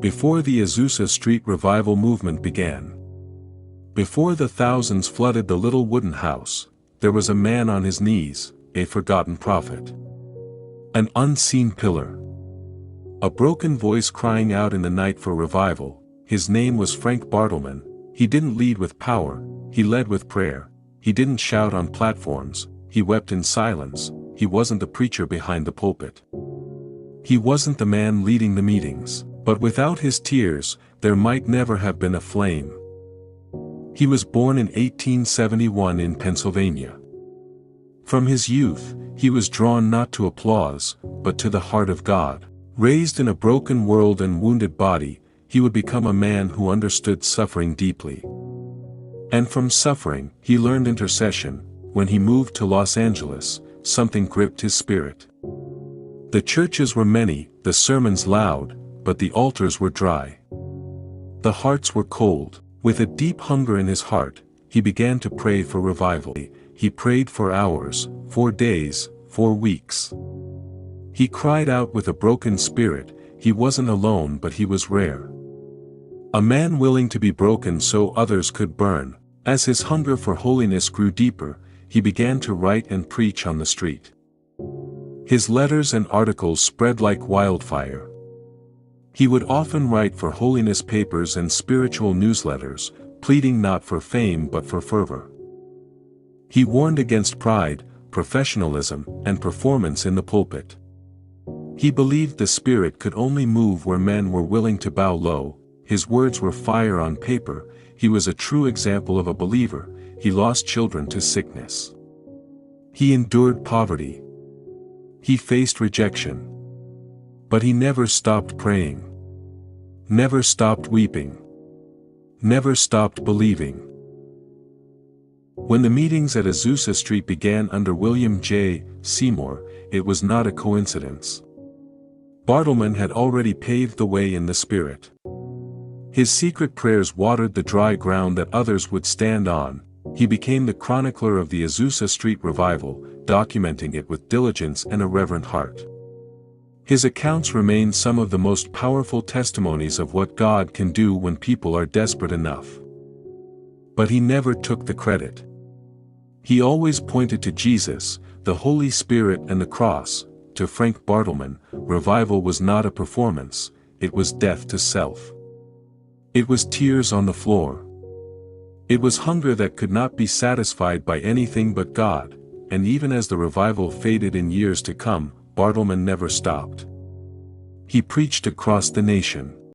Before the Azusa Street revival movement began. Before the thousands flooded the little wooden house, there was a man on his knees, a forgotten prophet. An unseen pillar. A broken voice crying out in the night for revival. His name was Frank Bartleman. He didn't lead with power, he led with prayer. He didn't shout on platforms, he wept in silence. He wasn't the preacher behind the pulpit. He wasn't the man leading the meetings, but without his tears, there might never have been a flame. He was born in 1871 in Pennsylvania. From his youth, he was drawn not to applause, but to the heart of God. Raised in a broken world and wounded body, he would become a man who understood suffering deeply. And from suffering, he learned intercession. When he moved to Los Angeles, something gripped his spirit. The churches were many, the sermons loud, but the altars were dry. The hearts were cold. With a deep hunger in his heart, he began to pray for revival. He prayed for hours, for days, for weeks. He cried out with a broken spirit. He wasn't alone, but he was rare. A man willing to be broken so others could burn. As his hunger for holiness grew deeper, he began to write and preach on the street. His letters and articles spread like wildfire. He would often write for holiness papers and spiritual newsletters, pleading not for fame but for fervor. He warned against pride, professionalism, and performance in the pulpit. He believed the Spirit could only move where men were willing to bow low. His words were fire on paper. He was a true example of a believer. He lost children to sickness. He endured poverty. He faced rejection. But he never stopped praying. Never stopped weeping. Never stopped believing. When the meetings at Azusa Street began under William J. Seymour, it was not a coincidence. Bartleman had already paved the way in the Spirit. His secret prayers watered the dry ground that others would stand on. He became the chronicler of the Azusa Street revival, documenting it with diligence and a reverent heart. His accounts remain some of the most powerful testimonies of what God can do when people are desperate enough. But he never took the credit. He always pointed to Jesus, the Holy Spirit and the cross. To Frank Bartleman, revival was not a performance, it was death to self. It was tears on the floor. It was hunger that could not be satisfied by anything but God, and even as the revival faded in years to come, Bartleman never stopped. He preached across the nation.